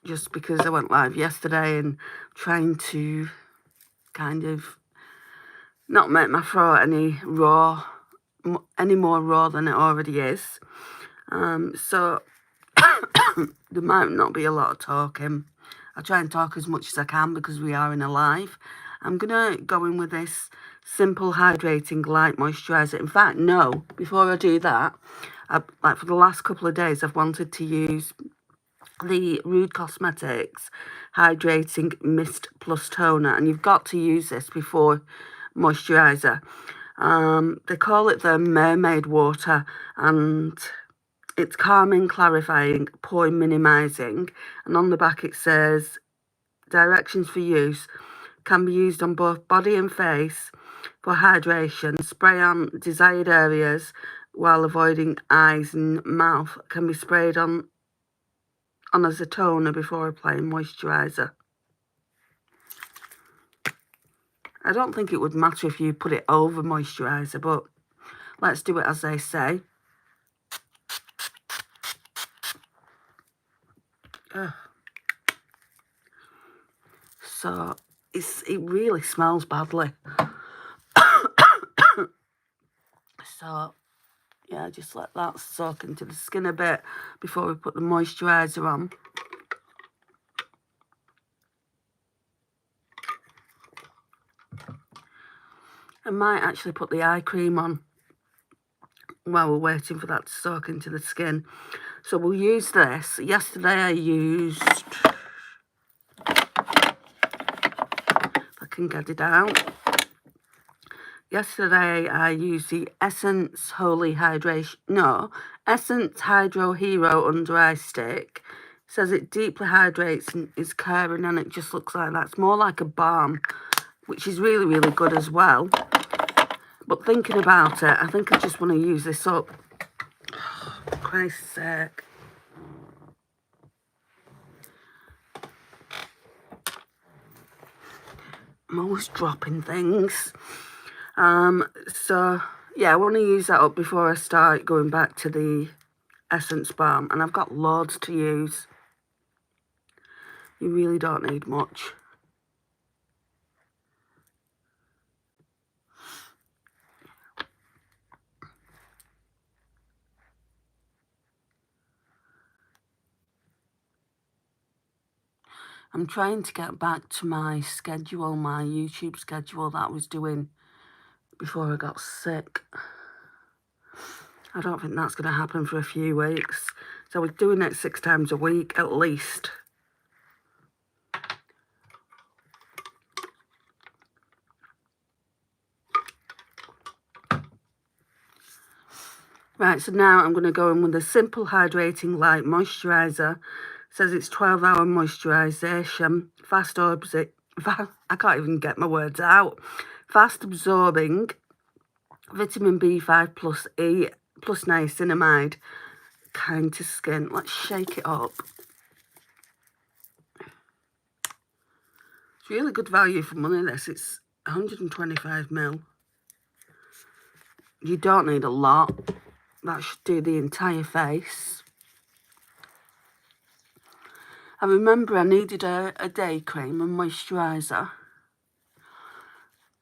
just because I went live yesterday and trying to kind of not make my throat any more raw than it already is. So there might not be a lot of talking. I try and talk as much as I can because we are in a live. I'm going to go in with this simple hydrating light moisturiser. In fact, no, before I do that, like for the last couple of days, I've wanted to use the Rude Cosmetics Hydrating Mist Plus Toner. And you've got to use this before moisturiser. They call it the Mermaid Water, and it's calming, clarifying, pore minimizing, and on the back it says directions for use. Can be used on both body and face for hydration. Spray on desired areas while avoiding eyes and mouth. Can be sprayed on as a toner before applying moisturiser. I don't think it would matter if you put it over moisturiser, but let's do it as they say. So it really smells badly. So yeah, just let that soak into the skin a bit before we put the moisturiser on. I might actually put the eye cream on while we're waiting for that to soak into the skin. So we'll use this. Yesterday I used, if I can get it out. Yesterday I used the Essence Essence Hydro Hero Under Eye Stick. It says it deeply hydrates and is caring, and it just looks like that. It's more like a balm, which is really, really good as well. But thinking about it, I think I just want to use this up. Oh, for Christ's sake. I'm always dropping things. So yeah, I want to use that up before I start going back to the Essence Balm. And I've got loads to use. You really don't need much. I'm trying to get back to my schedule, my YouTube schedule that I was doing before I got sick. I don't think that's going to happen for a few weeks. So we're doing it 6 times a week at least. Right, so now I'm going to go in with a simple hydrating light moisturiser. It says it's 12-hour moisturisation, I can't even get my words out. Fast absorbing, vitamin B5 plus E plus niacinamide, kind to skin. Let's shake it up. It's really good value for money, this. It's 125ml. You don't need a lot. That should do the entire face. I remember I needed a day cream and moisturiser.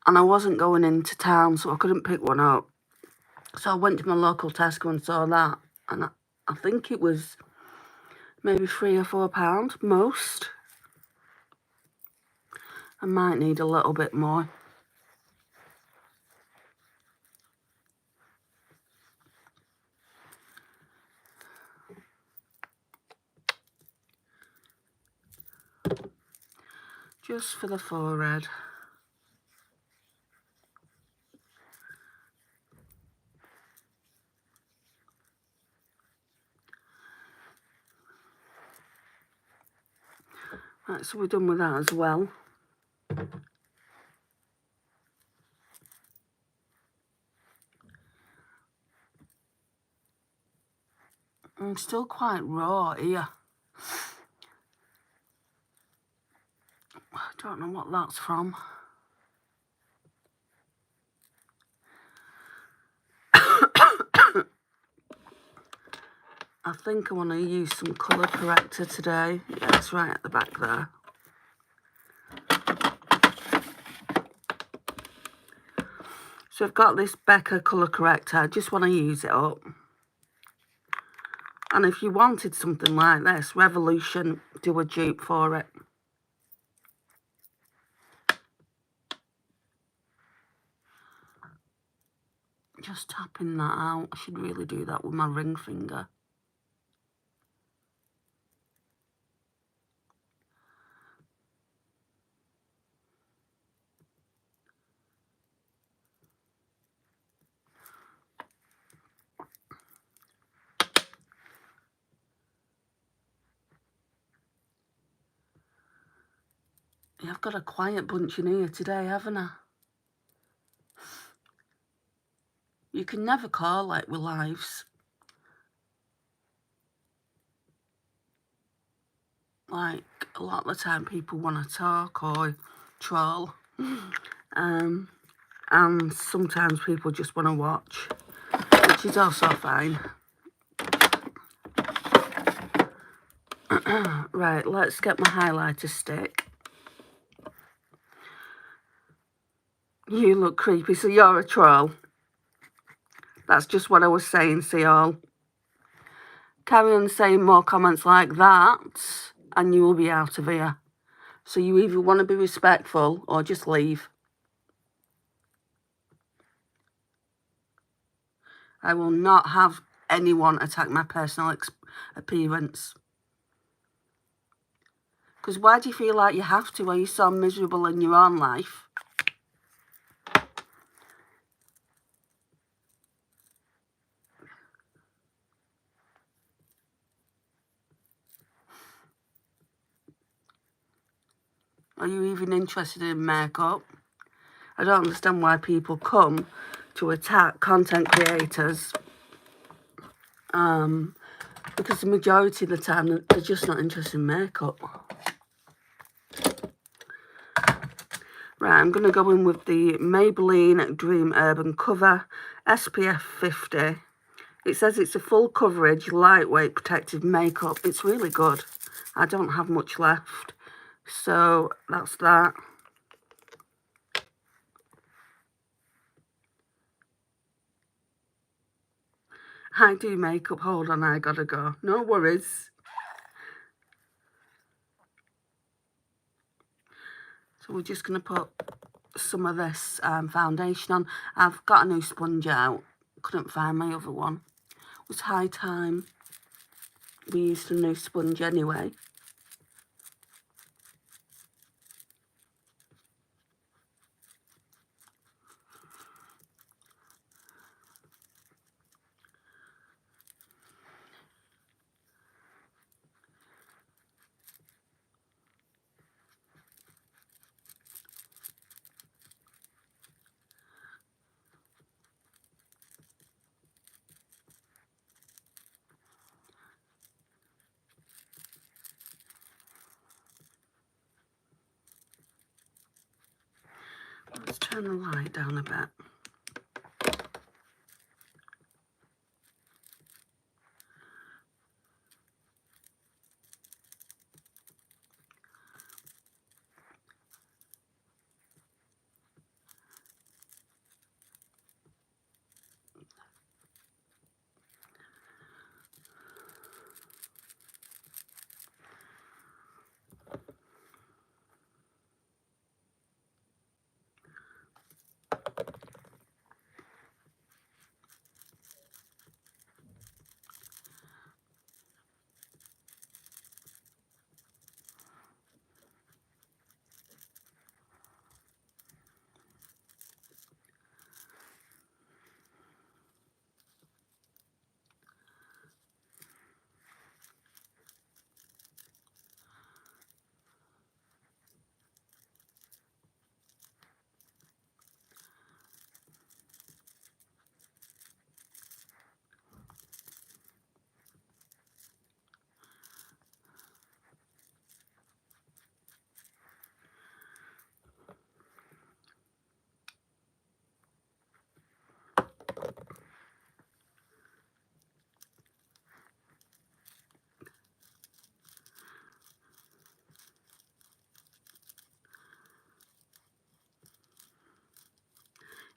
And I wasn't going into town, so I couldn't pick one up. So I went to my local Tesco and saw that. And I think it was maybe £3 or £4 most. I might need a little bit more. Just for the forehead. Right, so we're done with that as well. I'm still quite raw here. I don't know what that's from. I think I want to use some colour corrector today. Yeah, it's right at the back there. So I've got this Becca colour corrector. I just want to use it up. And if you wanted something like this, Revolution do a dupe for it. Just tapping that out. I should really do that with my ring finger. Yeah, I've got a quiet bunch in here today, haven't I? You can never call it with lives. Like, a lot of the time people want to talk or troll. And sometimes people just want to watch, which is also fine. Right, let's get my highlighter stick. You look creepy, so you're a troll. That's just what I was saying, see all. Carry on saying more comments like that, and you will be out of here. So you either want to be respectful or just leave. I will not have anyone attack my personal appearance. Because why do you feel like you have to? Are you so miserable in your own life? Are you even interested in makeup? I don't understand why people come to attack content creators. Because the majority of the time, they're just not interested in makeup. Right, I'm going to go in with the Maybelline Dream Urban Cover SPF 50. It says it's a full coverage, lightweight, protective makeup. It's really good. I don't have much left. So that's that. I do makeup. Hold on, I gotta go. No worries. So we're just going to put some of this foundation on. I've got a new sponge out. Couldn't find my other one. It was high time we used a new sponge anyway. Let's turn the light down a bit.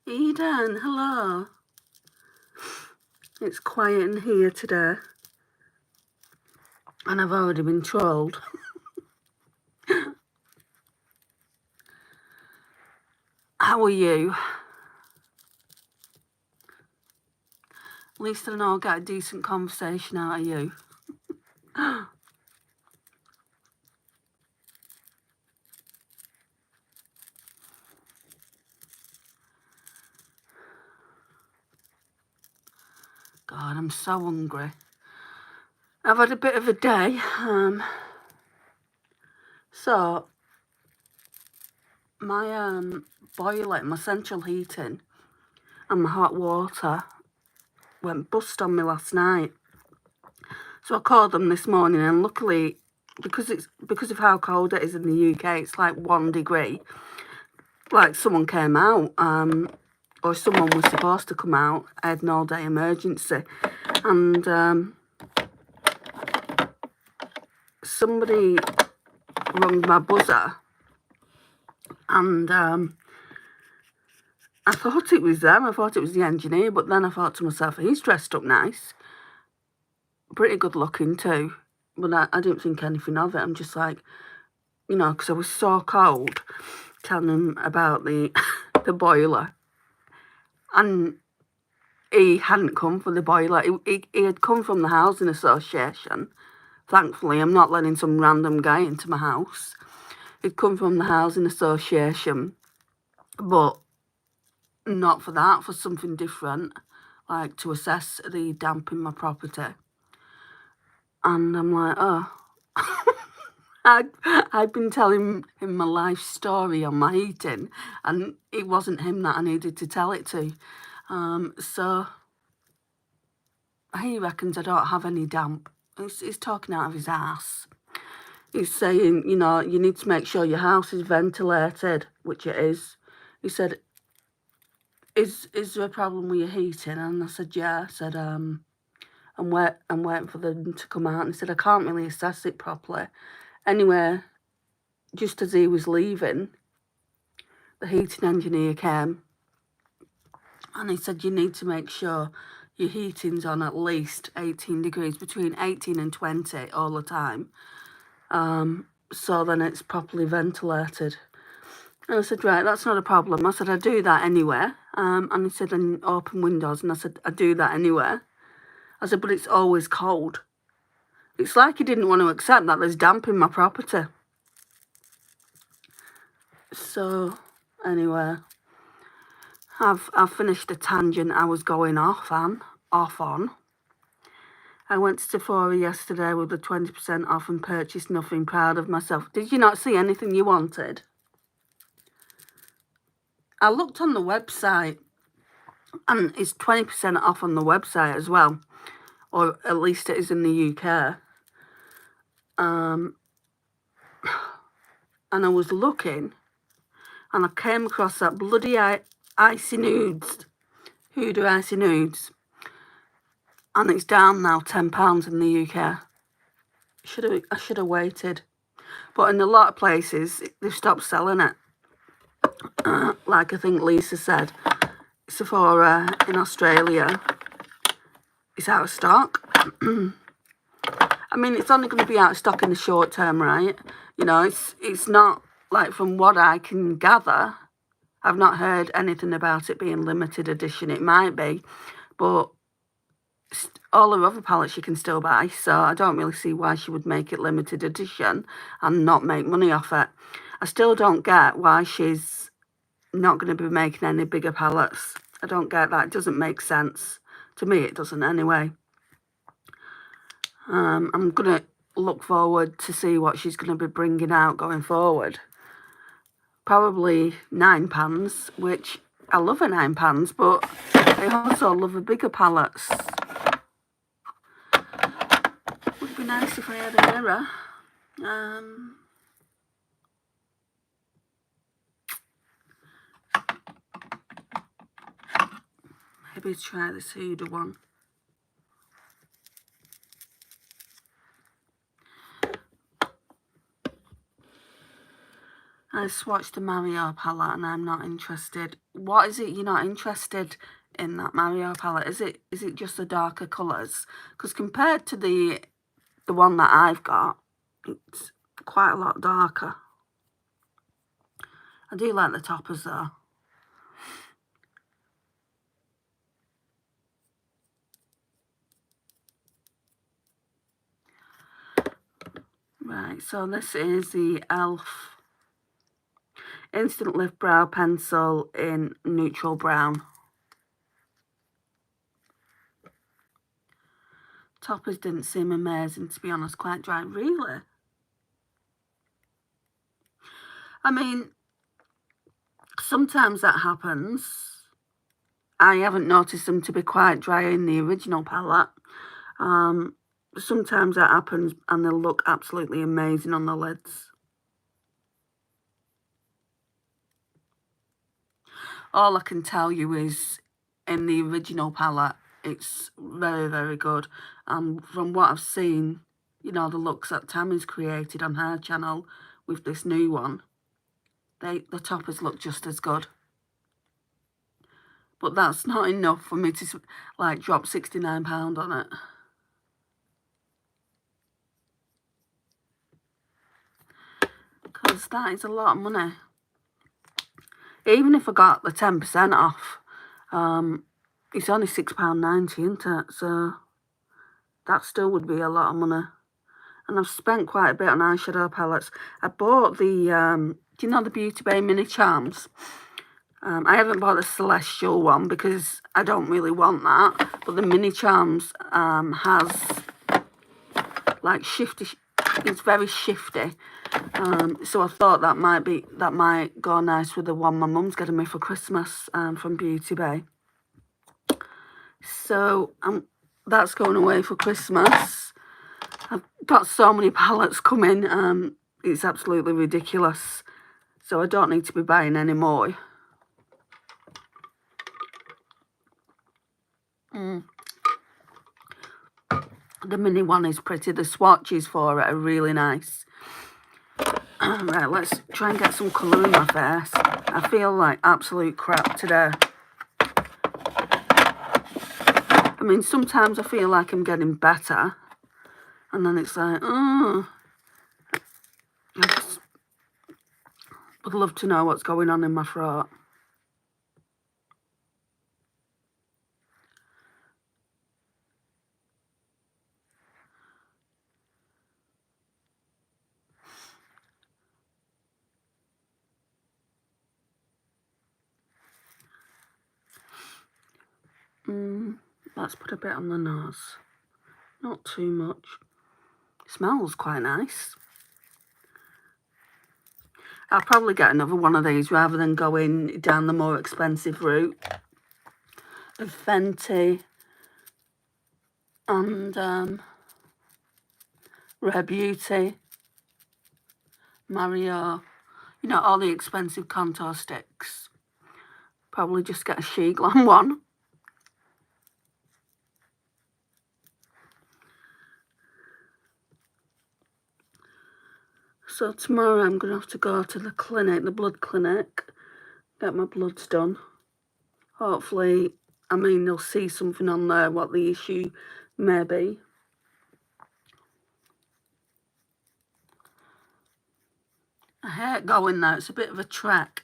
Eden, hello. It's quiet in here today. And I've already been trolled. How are you? At least I know I'll get a decent conversation out of you. God, I'm so hungry. I've had a bit of a day. So, my boiler, my central heating and my hot water went bust on me last night. So I called them this morning, and luckily, because of how cold it is in the UK, it's like 1 degree. Like someone came out, or someone was supposed to come out. I had an all-day emergency, and somebody rung my buzzer, and I thought it was them. I thought it was the engineer, but then I thought to myself, he's dressed up nice, pretty good looking too. But I didn't think anything of it. I'm just like, you know, because I was so cold, telling him about the the boiler, and he hadn't come for the boiler. He had come from the housing association. Thankfully, I'm not letting some random guy into my house. He'd come from the housing association, but not for that, for something different, like to assess the damp in my property. And I'm like, oh. I'd been telling him my life story on my heating, and it wasn't him that I needed to tell it to. So he reckons I don't have any damp. He's talking out of his ass. He's saying, you know, you need to make sure your house is ventilated, which it is. He said, is there a problem with your heating? And I said, yeah. I said, I'm waiting for them to come out. And he said, I can't really assess it properly. Anyway, just as he was leaving, the heating engineer came, and he said, you need to make sure your heating's on at least 18 degrees, between 18 and 20 all the time, so then it's properly ventilated. And I said, right, that's not a problem. I said, I do that anyway. And he said, and open windows. And I said, I do that anyway. I said, but it's always cold. It's like he didn't want to accept that there's damp in my property. So, anyway, I've finished the tangent I was going off on. I went to Sephora yesterday with the 20% off and purchased nothing. Proud of myself. Did you not see anything you wanted? I looked on the website, and it's 20% off on the website as well, or at least it is in the UK. And I was looking, and I came across that bloody Icy Nudes, Hoodoo Icy Nudes, and it's down now £10 in the UK. I should have waited, but in a lot of places they've stopped selling it. Like I think Lisa said, Sephora in Australia is out of stock. I mean, it's only going to be out of stock in the short term, right? You know, it's not, like, from what I can gather, I've not heard anything about it being limited edition. It might be, but all her other palettes you can still buy, so I don't really see why she would make it limited edition and not make money off it. I still don't get why she's not going to be making any bigger palettes. I don't get that. It doesn't make sense. To me, it doesn't anyway. I'm going to look forward to see what she's going to be bringing out going forward. Probably 9 pans, which I love a 9 pans, but I also love a bigger palettes. Would be nice if I had a mirror. Maybe try this Hoodoo one. I swatched the Mario palette and I'm not interested. What is it you're not interested in that Mario palette? Is it just the darker colours? Because compared to the one that I've got, it's quite a lot darker. I do like the toppers though. Right, so this is the e.l.f. Instant Lift Brow Pencil in Neutral Brown. Toppers didn't seem amazing, to be honest, quite dry. Really? I mean, sometimes that happens. I haven't noticed them to be quite dry in the original palette. Sometimes that happens and they'll look absolutely amazing on the lids. All I can tell you is in the original palette, it's very, very good. And from what I've seen, you know, the looks that Tammy's created on her channel with this new one, the toppers look just as good. But that's not enough for me to, like, drop £69 on it. Because that is a lot of money. Even if I got the 10% off, it's only £6.90, isn't it? So that still would be a lot of money. And I've spent quite a bit on eyeshadow palettes. I bought the, do you know the Beauty Bay Mini Charms? I haven't bought the Celestial one because I don't really want that. But the Mini Charms has, like, shifty, it's very shifty. So I thought that might go nice with the one my mum's getting me for Christmas from Beauty Bay. So that's going away for Christmas. I've got so many palettes coming, it's absolutely ridiculous. So I don't need to be buying any more. The mini one is pretty. The swatches for it are really nice. Right, let's try and get some colour in my face. I feel like absolute crap today. I mean, sometimes I feel like I'm getting better. And then it's like, oh. I just would love to know what's going on in my throat. Let's put a bit on the nose. Not too much. It smells quite nice. I'll probably get another one of these rather than going down the more expensive route of Fenty and Rare Beauty, Mario, you know, all the expensive contour sticks. Probably just get a She Glam one. So tomorrow I'm going to have to go to the clinic, the blood clinic, get my bloods done. Hopefully, I mean, they'll see something on there, what the issue may be. I hate going there, it's a bit of a trek.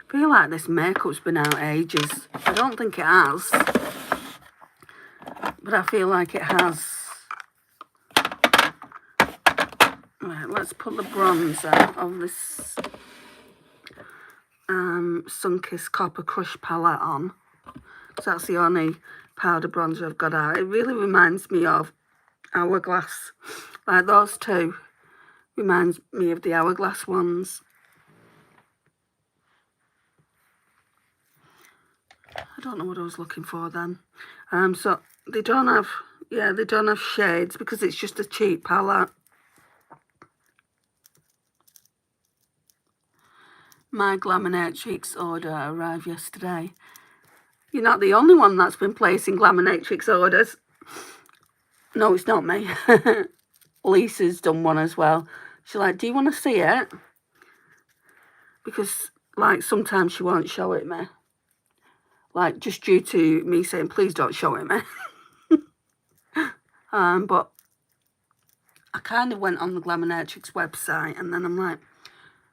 I feel like this makeup's been out ages. I don't think it has, but I feel like it has. Right, let's put the bronzer of this Sunkissed Copper Crush palette on. So that's the only powder bronzer I've got out. It really reminds me of Hourglass. Like those two reminds me of the Hourglass ones. I don't know what I was looking for then. So they don't have, yeah, they don't have shades because it's just a cheap palette. My Glaminatrix order arrived yesterday. You're not the only one that's been placing Glaminatrix orders. No, it's not me. Lisa's done one as well. She's like, do you want to see it? Because, like, sometimes she won't show it me. Like, just due to me saying, please don't show it me. But I kind of went on the Glaminatrix website and then I'm like,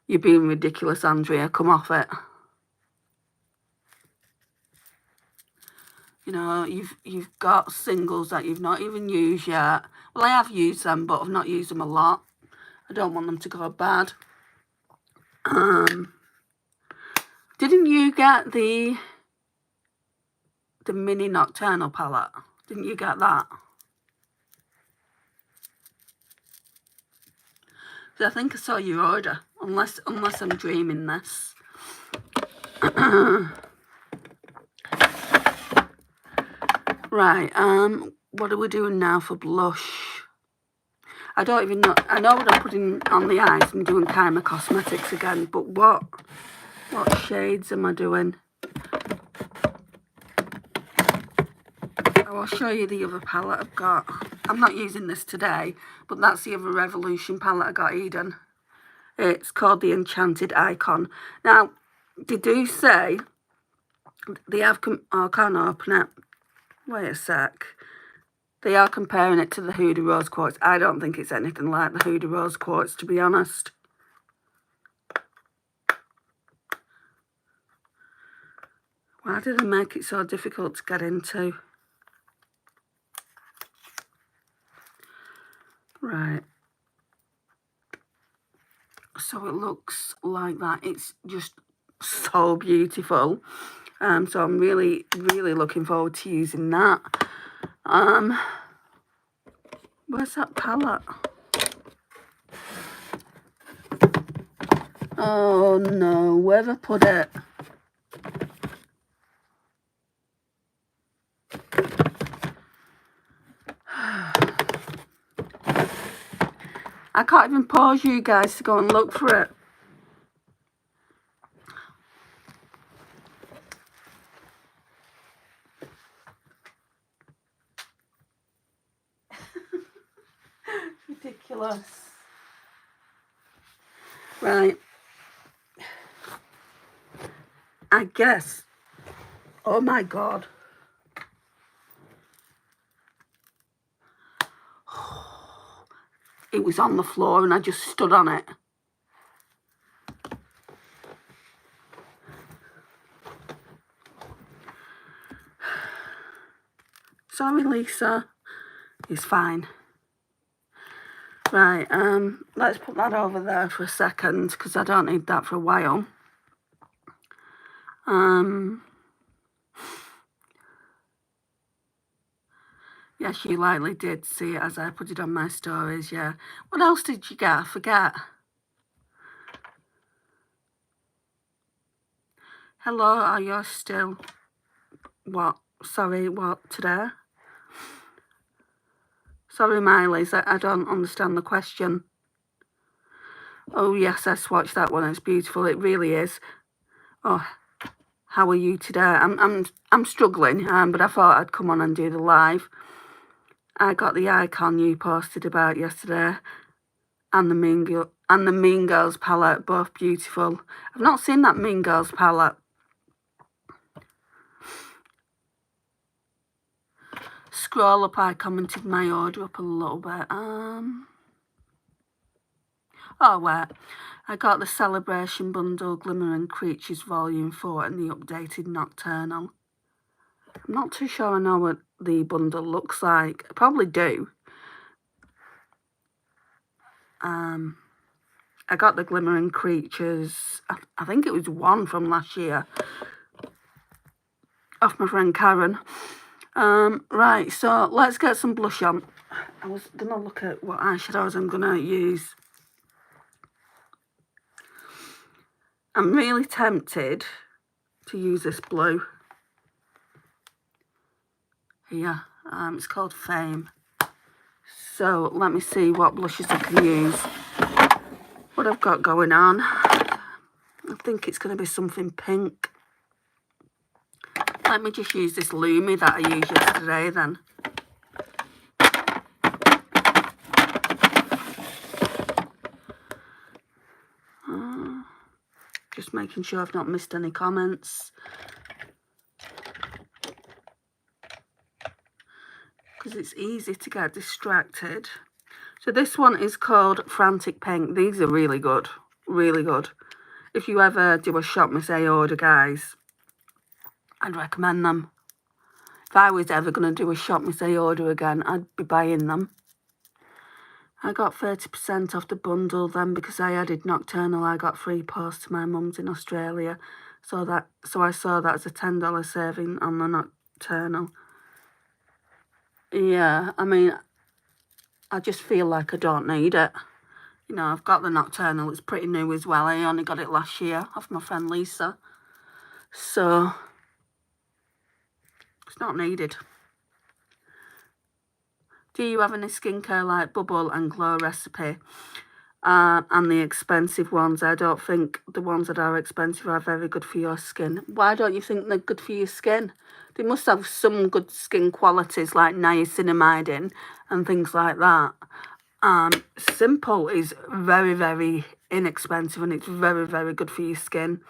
you're being ridiculous, Andrea, come off it. You know, you've got singles that you've not even used yet. Well, I have used them, but I've not used them a lot. I don't want them to go bad. Didn't you get the mini nocturnal palette? Didn't you get that? So I think I saw your order, unless I'm dreaming this. Right, what are we doing now for blush? I don't even know. I know what I'm putting on the eyes. I'm doing Kyma Cosmetics again, but what shades am I doing? I'll show you the other palette I've got. I'm not using this today, but that's the other Revolution palette I got, Eden. It's called the Enchanted Icon. Now, they do say they have... oh, I can't open it. Wait a sec. They are comparing it to the Huda Rose Quartz. I don't think it's anything like the Huda Rose Quartz, to be honest. Why did they make it so difficult to get into? Right. So it looks like that. It's just so beautiful. So I'm really, really looking forward to using that. Where's that palette? Oh no, where have I put it? I can't even pause you guys to go and look for it. Ridiculous. Right. I guess. Oh my God. It was on the floor and I just stood on it. Sorry, Lisa. It's fine. Right, let's put that over there for a second because I don't need that for a while. Yes, you likely did see it as I put it on my stories, yeah. What else did you get? I forget. Hello, are you still... what? Sorry, what, today? Sorry, Miley, I don't understand the question. Oh, yes, I swatched that one. It's beautiful. It really is. Oh, how are you today? I'm struggling, but I thought I'd come on and do the live. I got the icon you posted about yesterday and the Mean Girls palette, both beautiful. I've not seen that Mean Girls palette. Scroll up, I commented my order up a little bit. Oh, wait. I got the Celebration Bundle Glimmering Creatures Volume 4 and the updated Nocturnal. I'm not too sure I know what the bundle looks like. I probably do. I got the Glimmering Creatures. I think it was one from last year. off my friend Karen. Right, so let's get some blush on. I was going to look at what eyeshadows I'm going to use. I'm really tempted to use this blue here. It's called Fame. So let me see what blushes I can use. What I've got going on. I think it's going to be something pink. Let me just use this Lumi that I used yesterday then. Just making sure I've not missed any comments. Because it's easy to get distracted. So this one is called Frantic Pink. These are really good. Really good. If you ever do a Shop Miss A order, guys, I'd recommend them. If I was ever going to do a Shop Miss A order again, I'd be buying them. I got 30% off the bundle then because I added Nocturnal. I got free post to my mum's in Australia. So I saw that as a $10 saving on the Nocturnal. Yeah, I mean, I just feel like I don't need it. You know, I've got the Nocturnal. It's pretty new as well. I only got it last year off my friend Lisa. So it's not needed. Do you have any skincare like Bubble and Glow Recipe? And the expensive ones? I don't think the ones that are expensive are very good for your skin. Why don't you think they're good for your skin? They must have some good skin qualities like niacinamide and things like that. Simple is very, very inexpensive and it's very, very good for your skin.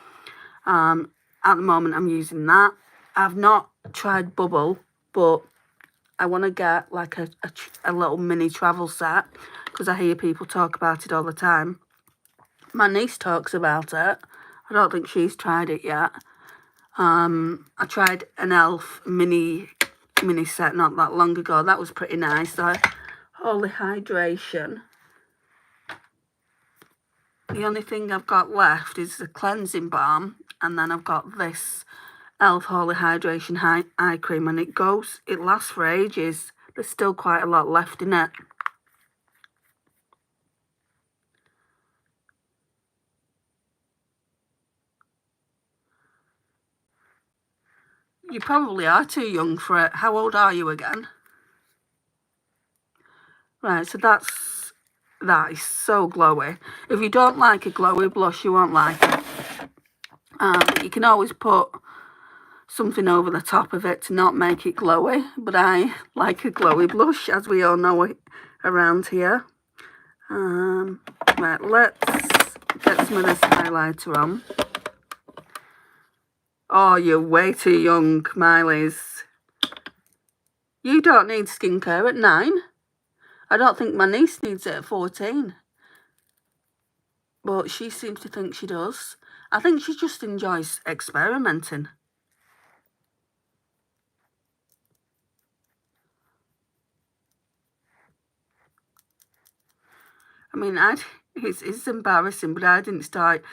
At the moment I'm using that. I've not tried Bubble, but I want to get like a little mini travel set because I hear people talk about it all the time. My niece talks about it. I don't think she's tried it yet. I tried an e.l.f. mini set not that long ago. That was pretty nice. Holy Hydration. The only thing I've got left is the cleansing balm, and then I've got this e.l.f. Holy Hydration eye cream, and it lasts for ages. There's still quite a lot left in it. You probably are too young for it. How old are you again? Right, so that is so glowy. If you don't like a glowy blush, you won't like it. You can always put something over the top of it to not make it glowy, but I like a glowy blush, as we all know it around here. Right, let's get some of this highlighter on. Oh, you're way too young, Miley's. You don't need skincare at 9. I don't think my niece needs it at 14. But she seems to think she does. I think she just enjoys experimenting. I mean, it's embarrassing, but I didn't start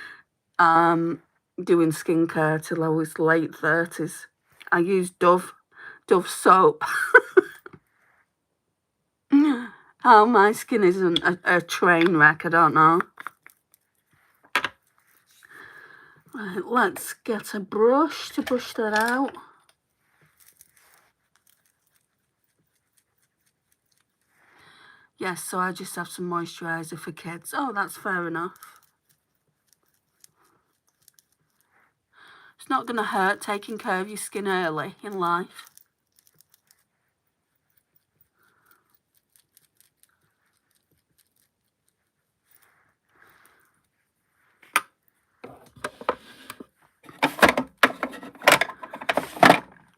doing skincare till I was late 30s. I used Dove soap. How my skin isn't a train wreck, I don't know. Right, let's get a brush to brush that out. Yes, so I just have some moisturiser for kids. Oh, that's fair enough. It's not going to hurt taking care of your skin early in life.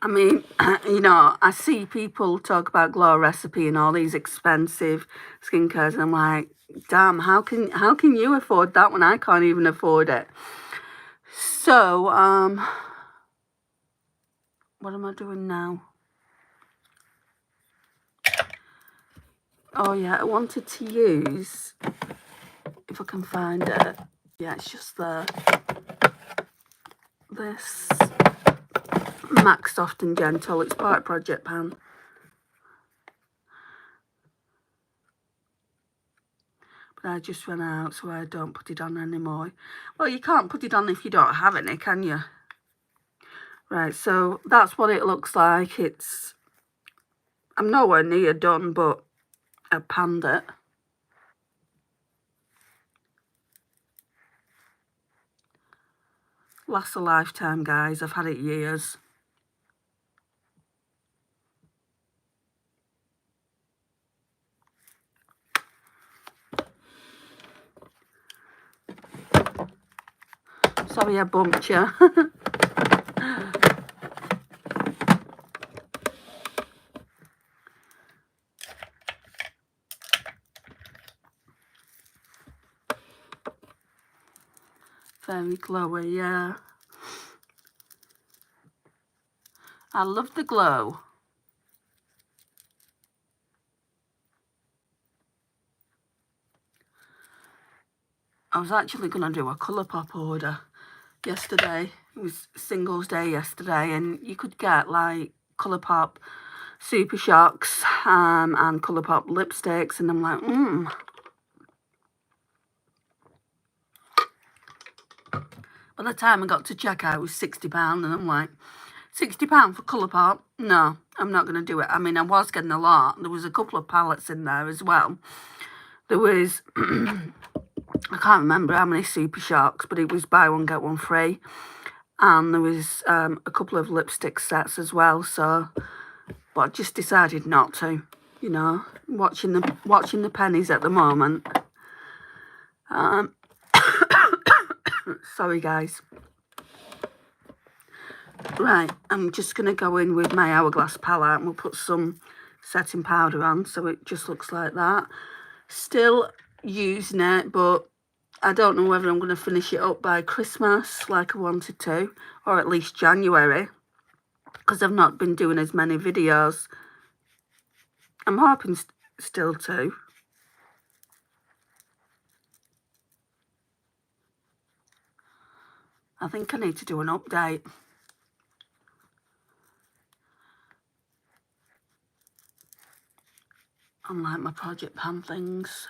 I mean, you know, I see people talk about Glow Recipe and all these expensive skincares, and I'm like, damn, how can you afford that when I can't even afford it? So, what am I doing now? Oh yeah, I wanted to use, if I can find it. Yeah, it's just there. This MAC Soft and Gentle. It's part Project Pan. But I just ran out, so I don't put it on anymore. Well, you can't put it on if you don't have any, can you? Right, so that's what it looks like. I'm nowhere near done, but I panned it. Lasts a lifetime, guys. I've had it years. Sorry I bumped you. Very glowy, yeah. I love the glow. I was actually going to do a Colourpop order yesterday. It was Singles Day yesterday, and you could get like Colourpop Super Shocks and Colourpop lipsticks, and I'm like, By the time I got to checkout, it was £60, and I'm like, £60 for Colourpop? No, I'm not going to do it. I mean, I was getting a lot. There was a couple of palettes in there as well. There was, I can't remember how many Super Shocks, but it was buy one, get one free. And there was a couple of lipstick sets as well. So, but I just decided not to, you know, watching the pennies at the moment. Sorry, guys. Right, I'm just going to go in with my Hourglass palette, and we'll put some setting powder on so it just looks like that. Still using it, but I don't know whether I'm going to finish it up by Christmas like I wanted to, or at least January, because I've not been doing as many videos. I'm hoping still to. I think I need to do an update on like my Project Pan things.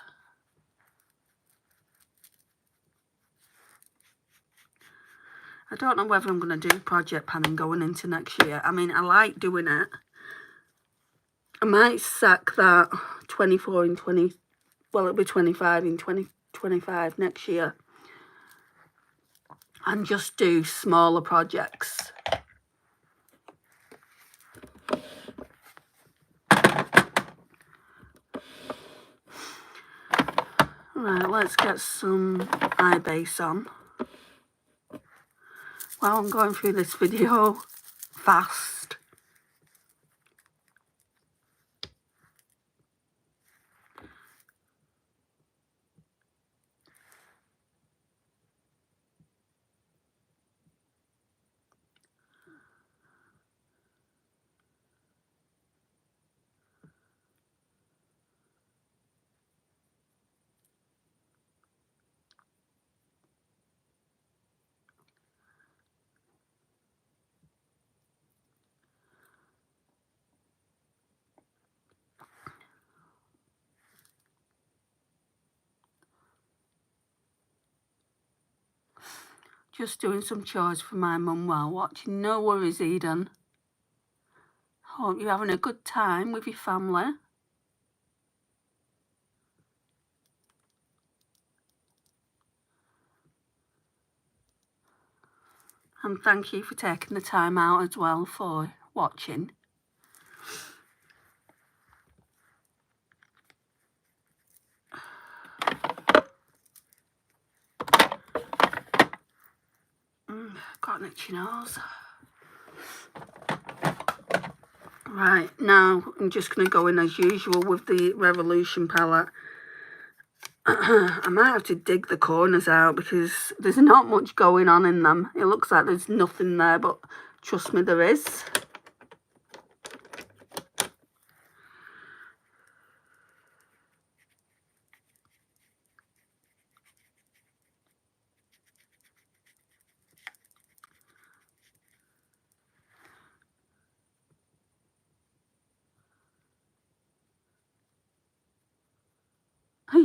I don't know whether I'm going to do Project Panning going into next year. I mean, I like doing it. I might sack that 24 in 20, well, it'll be 25 in 2025 next year, and just do smaller projects. Right, let's get some eye base on. Well, I'm going through this video fast. Just doing some chores for my mum while watching. No worries, Eden. Hope you're having a good time with your family. And thank you for taking the time out as well for watching. Got an itchy nose. Right, now I'm just going to go in as usual with the Revolution palette. I might have to dig the corners out because there's not much going on in them. It looks like there's nothing there, but trust me, there is.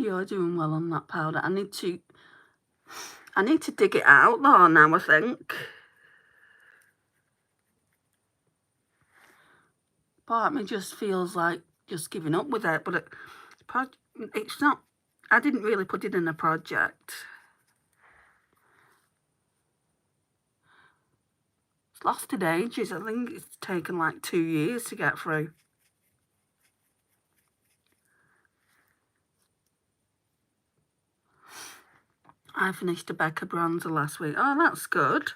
you're doing well on that powder. I need to dig it out though now, I think. Part of me just feels like just giving up with it, but it's not. I didn't really put it in a project. It's lasted ages. I think it's taken like 2 years to get through. I finished a Becca bronzer last week. Oh, that's good.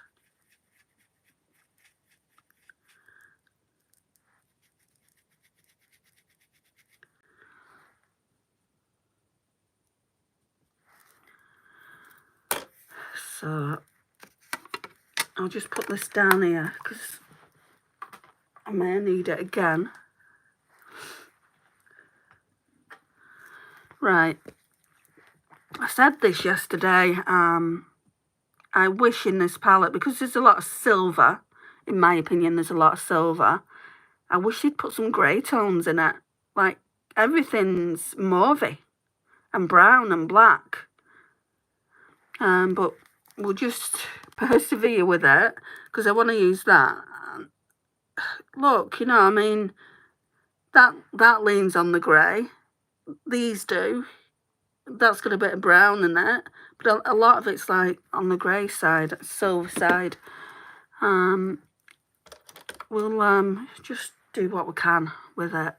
So I'll just put this down here because I may need it again. Right. I said this yesterday. I wish in this palette, because there's a lot of silver, in my opinion, there's a lot of silver. I wish they'd put some grey tones in it. Like, everything's mauvey and brown and black. But we'll just persevere with it because I want to use that. Look, you know, I mean, that leans on the grey. These do. That's got a bit of brown in it, but a lot of it's like on the grey side, silver side. We'll just do what we can with it.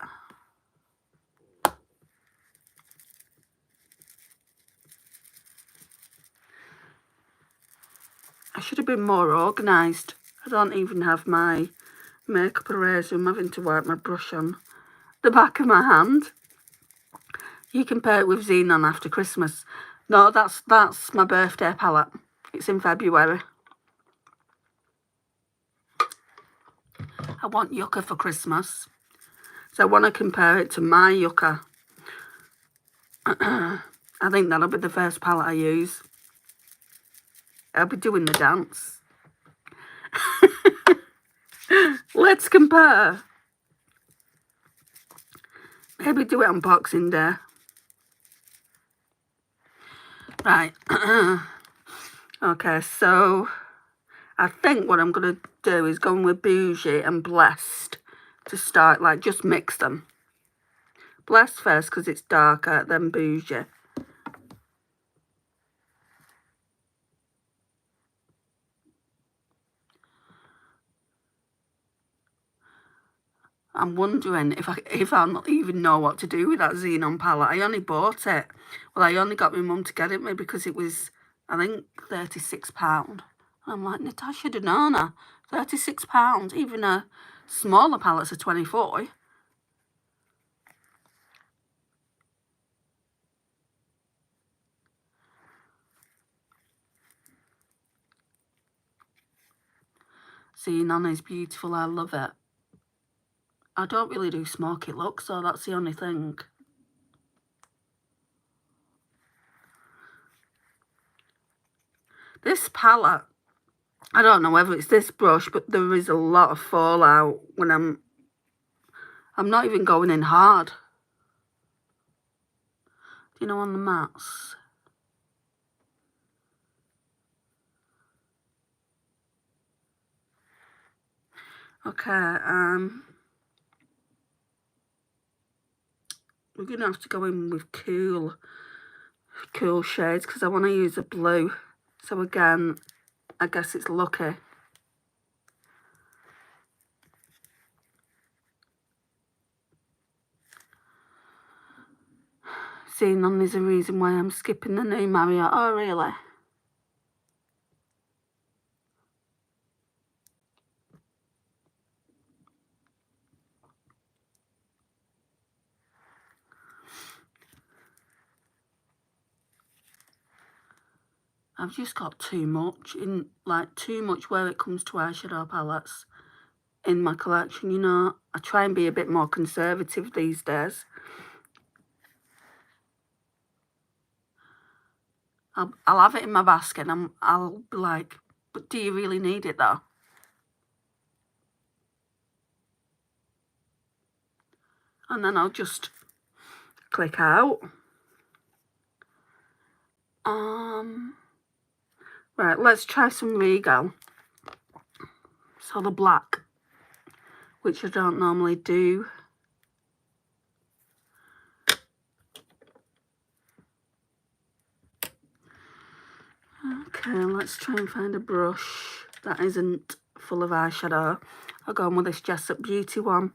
I should have been more organised. I don't even have my makeup eraser. I'm having to wipe my brush on the back of my hand. You compare it with Xenon After Christmas. No, that's my birthday palette. It's in February. I want Yucca for Christmas. So I want to compare it to my Yucca. I think that'll be the first palette I use. I'll be doing the dance. Let's compare. Maybe do it on Boxing Day. Right. Okay, so I think what I'm going to do is go in with Bougie and Blessed to start, like, just mix them. Blessed first because it's darker, then Bougie. I'm wondering if I'll even know what to do with that Xenon palette. I only bought it. Well, I only got my mum to get it me because it was, I think, £36. And I'm like, Natasha Denona, £36. Even a smaller palette's a 24. Xenon is beautiful. I love it. I don't really do smoky looks, so that's the only thing. This palette, I don't know whether it's this brush, but there is a lot of fallout when I'm not even going in hard. Do you know, on the mats? Okay, we're going to have to go in with cool shades because I want to use a blue. So again, I guess it's lucky. Xenon is a reason why I'm skipping the new Marriott. Oh, really? I've just got too much where it comes to eyeshadow palettes in my collection, you know. I try and be a bit more conservative these days. I'll have it in my basket and I'll be like, but do you really need it though? And then I'll just click out. Right, let's try some Regal. So the black, which I don't normally do. Okay, let's try and find a brush that isn't full of eyeshadow. I'll go on with this Jessup Beauty one.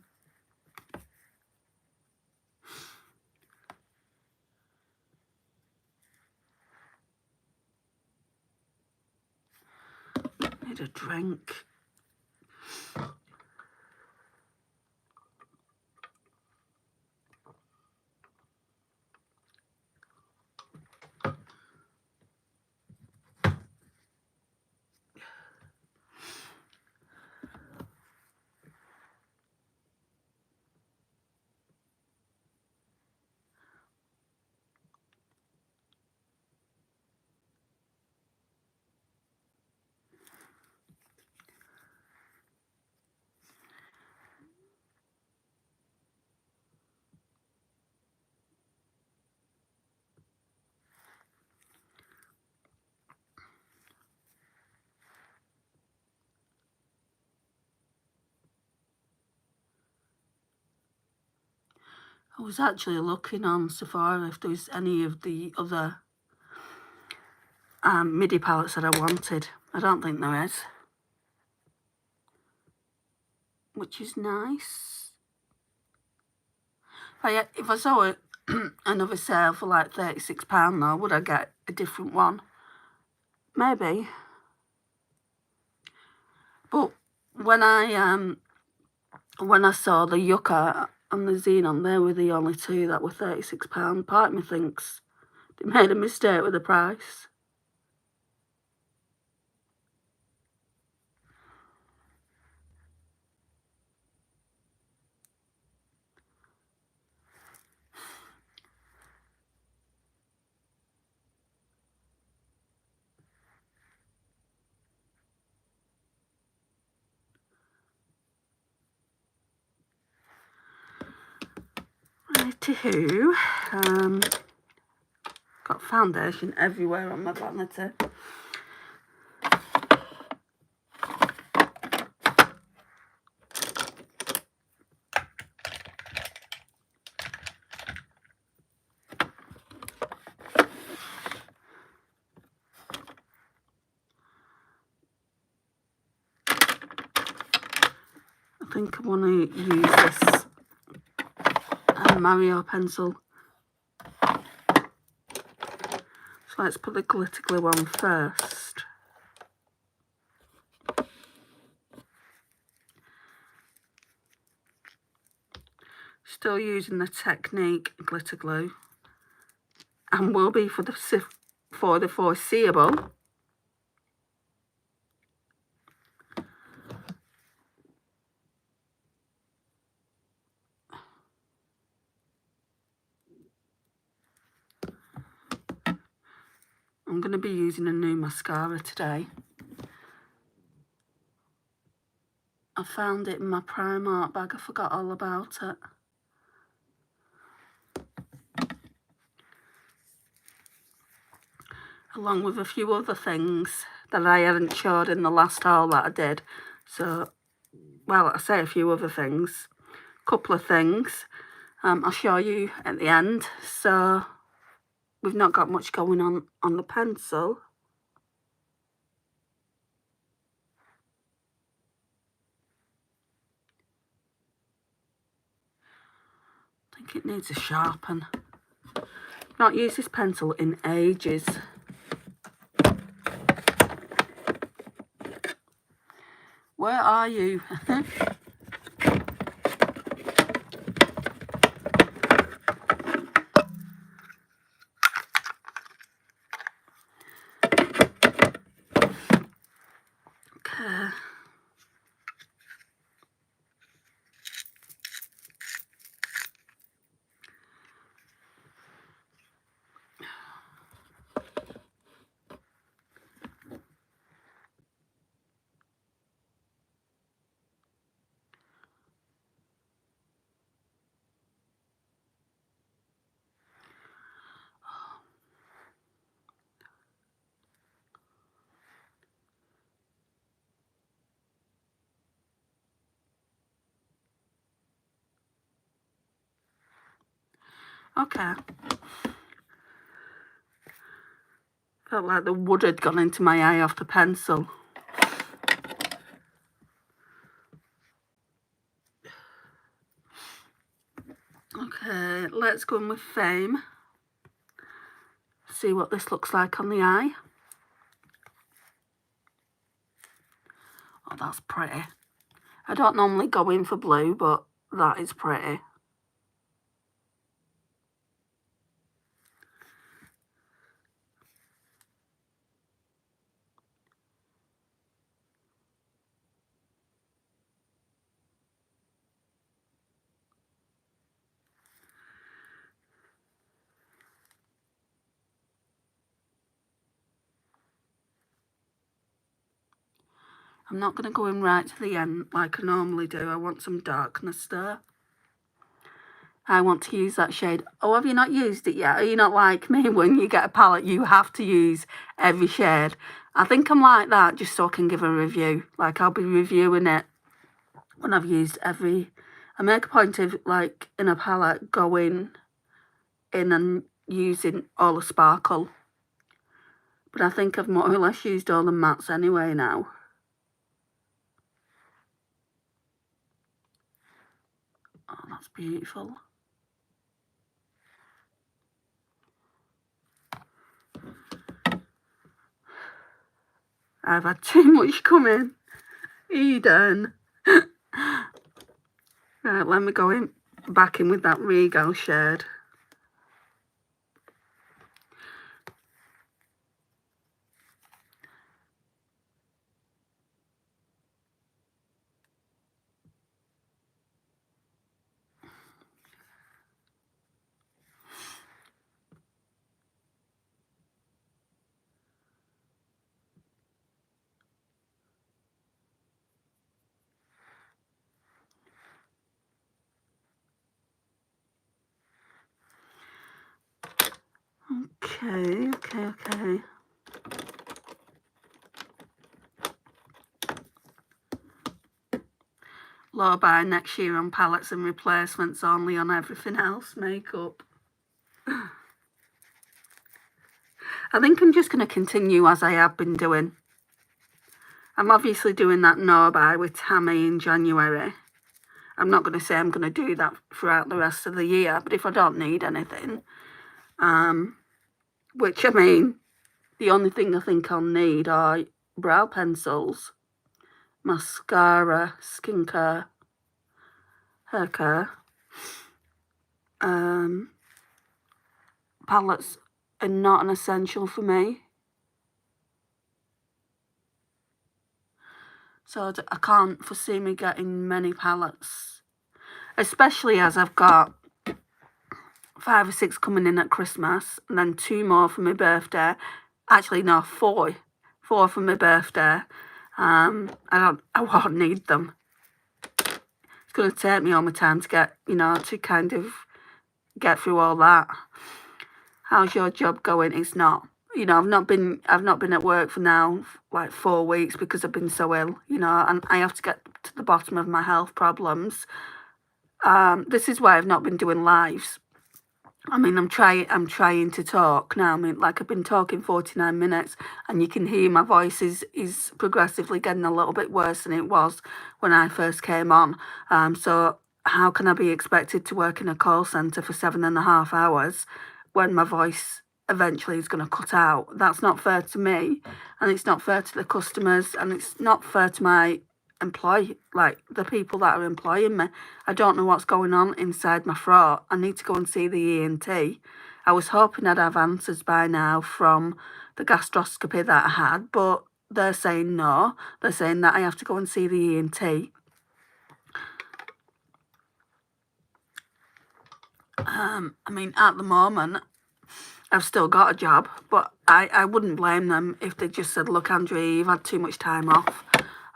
Need a drink. I was actually looking on Sephora if there was any of the other MIDI palettes that I wanted. I don't think there is, which is nice. If I saw another sale for like £36 though, would I get a different one? Maybe. But when I saw the Yucca and the Xenon, they were the only two that were £36. Part of me thinks they made a mistake with the price. Righty-hoo. Got foundation everywhere on my vanity. I think I want to use this Mario pencil. So let's put the glitter glue on first. Still using the Technique glitter glue, and will be for the foreseeable. I'm going to be using a new mascara today. I found it in my Primark bag. I forgot all about it. Along with a few other things that I hadn't showed in the last haul that I did. So, well, I say a few other things. Couple of things. I'll show you at the end. So, we've not got much going on the pencil. I think it needs a sharpen. Not used this pencil in ages. Where are you? Okay. Okay. Felt like the wood had gone into my eye off the pencil. Okay, let's go in with Fame. See what this looks like on the eye. Oh, that's pretty. I don't normally go in for blue, but that is pretty. I'm not going to go in right to the end like I normally do. I want some darkness there. I want to use that shade. Oh, have you not used it yet? Are you not like me? When you get a palette, you have to use every shade. I think I'm like that just so I can give a review. Like, I'll be reviewing it when I've used every... I make a point of, like, in a palette, going in and using all the sparkle. But I think I've more or less used all the mattes anyway now. Oh, that's beautiful. I've had too much coming. Eden. Right, let me go in back in with that Regal shade. Okay. Low buy next year on palettes and replacements, only on everything else makeup. I think I'm just going to continue as I have been doing. I'm obviously doing that no buy with Tammy in January. I'm not going to say I'm going to do that throughout the rest of the year, but if I don't need anything, which, I mean, the only thing I think I'll need are brow pencils, mascara, skincare, hair care. Palettes are not an essential for me. So I can't foresee me getting many palettes, especially as I've got 5 or 6 coming in at Christmas, and then 2 more for my birthday. Actually, no, 4 for my birthday. I won't need them. It's going to take me all my time to get, to kind of get through all that. How's your job going? It's not. I've not been at work for now like 4 weeks because I've been so ill, and I have to get to the bottom of my health problems. This is why I've not been doing lives. I mean, I'm trying to talk now. I mean, like, I've been talking 49 minutes and you can hear my voice is progressively getting a little bit worse than it was when I first came on. So how can I be expected to work in a call centre for 7.5 hours when my voice eventually is going to cut out? That's not fair to me, and it's not fair to the customers, and it's not fair to my the people that are employing me. I don't know what's going on inside my throat. I need to go and see the ENT. I was hoping I'd have answers by now from the gastroscopy that I had, but they're saying no. They're saying that I have to go and see the ENT. I mean, at the moment, I've still got a job, but I wouldn't blame them if they just said, look, Andrea, you've had too much time off.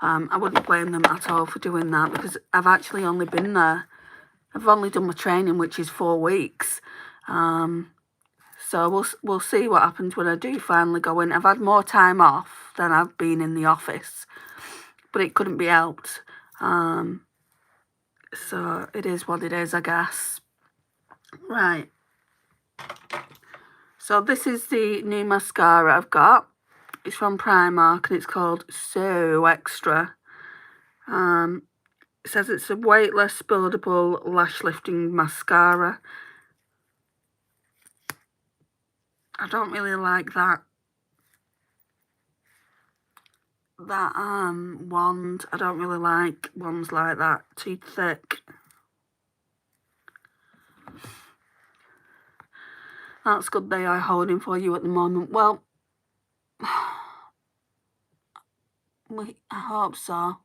I wouldn't blame them at all for doing that, because I've actually only been there. I've only done my training, which is 4 weeks. So we'll see what happens when I do finally go in. I've had more time off than I've been in the office, but it couldn't be helped. So it is what it is, I guess. Right. So this is the new mascara I've got. It's from Primark and it's called So Extra. It says it's a weightless, buildable, lash-lifting mascara. I don't really like that wand. I don't really like ones like that, too thick. That's good they are holding for you at the moment. Well, I hope so.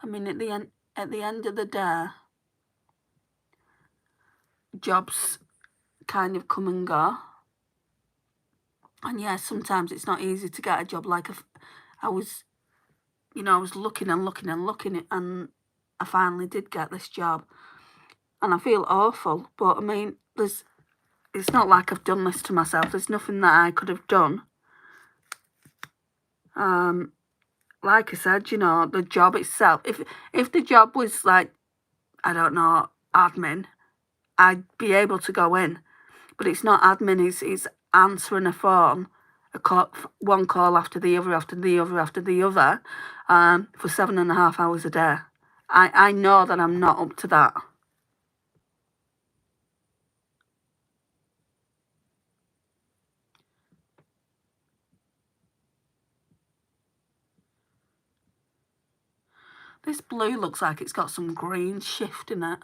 I mean, at the end of the day, jobs kind of come and go. And yeah, sometimes it's not easy to get a job. Like I was looking and looking and looking, and I finally did get this job. And I feel awful, but I mean, it's not like I've done this to myself. There's nothing that I could have done. Like I said, the job itself, if the job was like, I don't know, admin, I'd be able to go in. But it's not admin, it's answering a phone, one call after the other, after the other, after the other, for 7.5 hours a day. I know that I'm not up to that. This blue looks like it's got some green shift in it.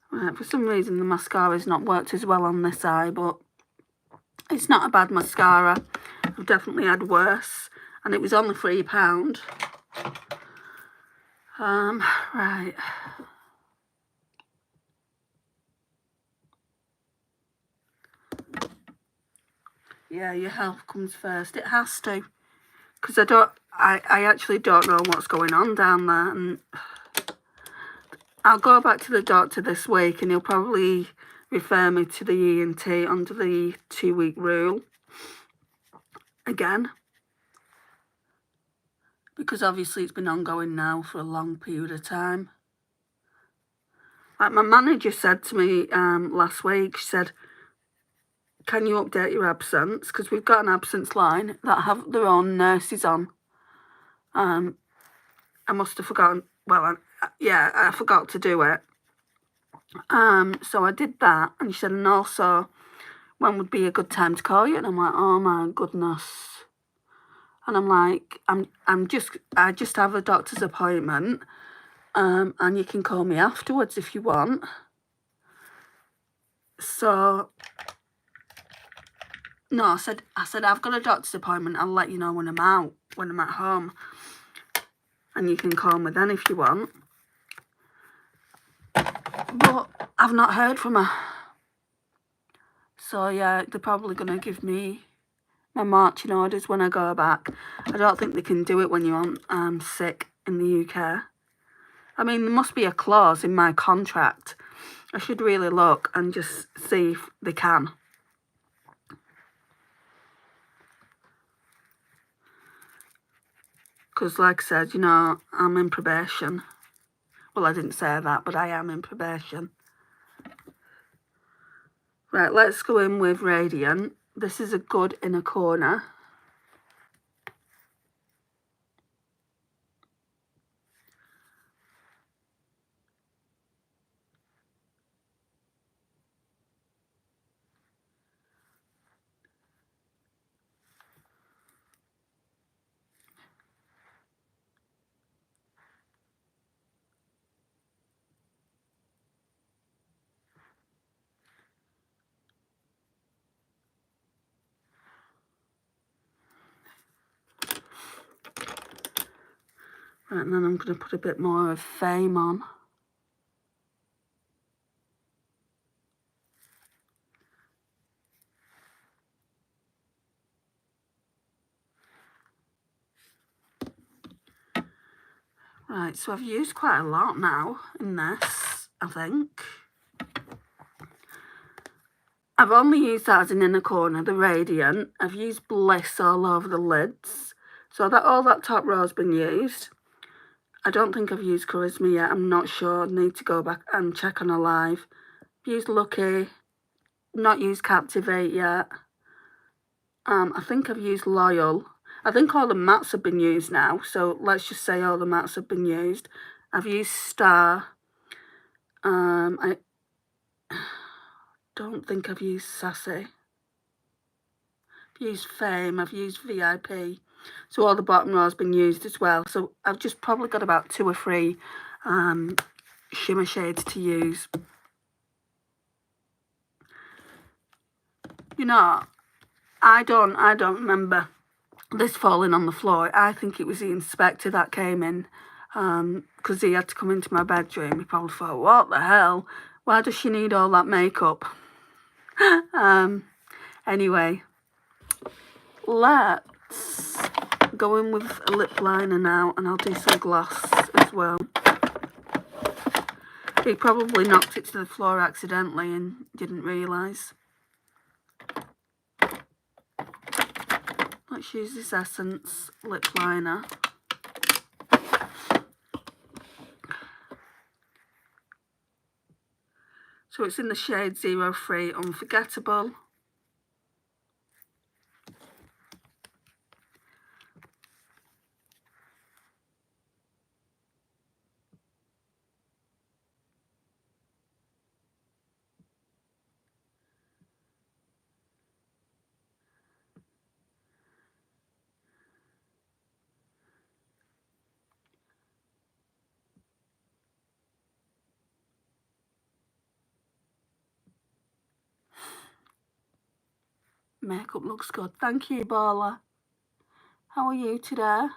Right, for some reason the mascara's not worked as well on this eye, but it's not a bad mascara. I've definitely had worse, and it was only £3. Right. Yeah, your health comes first. It has to, because I actually don't know what's going on down there, and I'll go back to the doctor this week, and he'll probably refer me to the ENT under the 2-week rule again, because obviously it's been ongoing now for a long period of time. Like my manager said to me last week, she said, can you update your absence? Because we've got an absence line that have their own nurses on. I must have forgotten. Well, I forgot to do it. So I did that, and she said, and also, when would be a good time to call you? And I'm like, oh my goodness. And I'm like, I just have a doctor's appointment, and you can call me afterwards if you want. So no, I said I've got a doctor's appointment. I'll let you know when I'm out, when I'm at home, and you can call me then if you want. But I've not heard from her. So yeah, they're probably going to give me my marching orders when I go back. I don't think they can do it when you're on sick in the UK. I mean, there must be a clause in my contract. I should really look and just see if they can. Because like I said, I'm in probation. Well, I didn't say that, but I am in probation. Right, let's go in with Radiant. This is a good inner corner. Right, and then I'm going to put a bit more of Fame on. Right, so I've used quite a lot now in this, I think. I've only used that as an inner corner, the Radiant. I've used Bliss all over the lids. So that all that top row has been used. I don't think I've used Charisma yet. I'm not sure. I need to go back and check on a live. I've used Lucky. Not used Captivate yet. I think I've used Loyal. I think all the mattes have been used now. So let's just say all the mattes have been used. I've used Star. I don't think I've used Sassy. I've used Fame. I've used VIP. So all the bottom row has been used as well. So I've just probably got about 2 or 3 shimmer shades to use. You know, I don't remember this falling on the floor. I think it was the inspector that came in because he had to come into my bedroom. He probably thought, what the hell? Why does she need all that makeup? Anyway, let's go in with a lip liner now, and I'll do some gloss as well. He probably knocked it to the floor accidentally and didn't realise. Let's use this Essence lip liner. So it's in the shade 03 Unforgettable. Makeup looks good. Thank you, Bola. How are you today?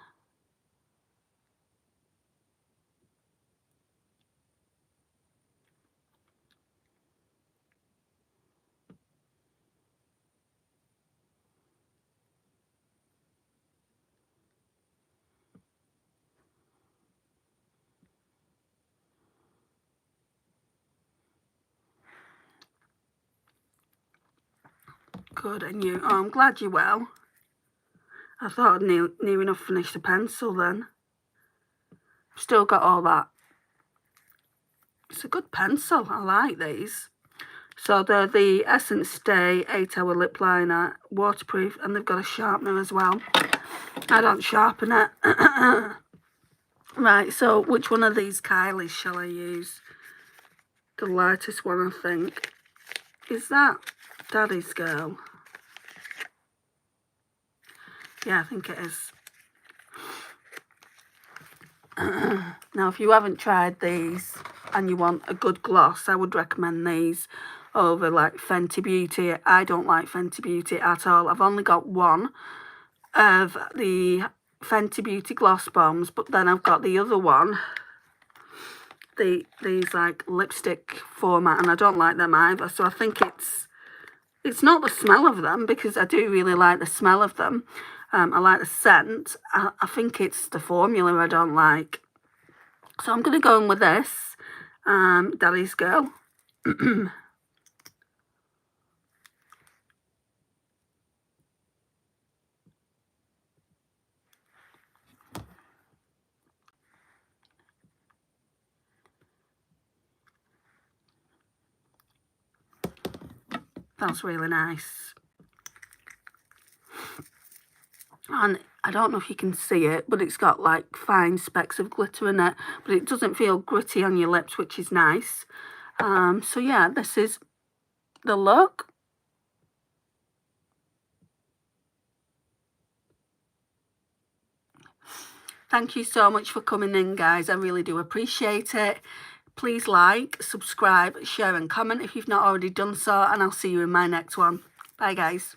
Good, and you? Oh, I'm glad you're well. I thought I'd near enough finished the pencil then. Still got all that. It's a good pencil. I like these. So they're the Essence Stay 8-hour lip liner, waterproof, and they've got a sharpener as well. I don't sharpen it. Right, so which one of these Kylie's shall I use? The lightest one, I think. Is that Daddy's Girl? Yeah, I think it is. Now, if you haven't tried these and you want a good gloss, I would recommend these over like Fenty Beauty. I don't like Fenty Beauty at all. I've only got one of the Fenty Beauty gloss bombs, but then I've got the other one, these like lipstick format, and I don't like them either. So I think it's not the smell of them, because I do really like the smell of them. I like the scent. I think it's the formula I don't like. So I'm going to go in with this, Daddy's Girl. That's really nice. And I don't know if you can see it, but it's got like fine specks of glitter in it, but it doesn't feel gritty on your lips, which is nice. So yeah, this is the look. Thank you so much for coming in, guys. I really do appreciate it. Please like, subscribe, share and comment if you've not already done so, and I'll see you in my next one. Bye, guys.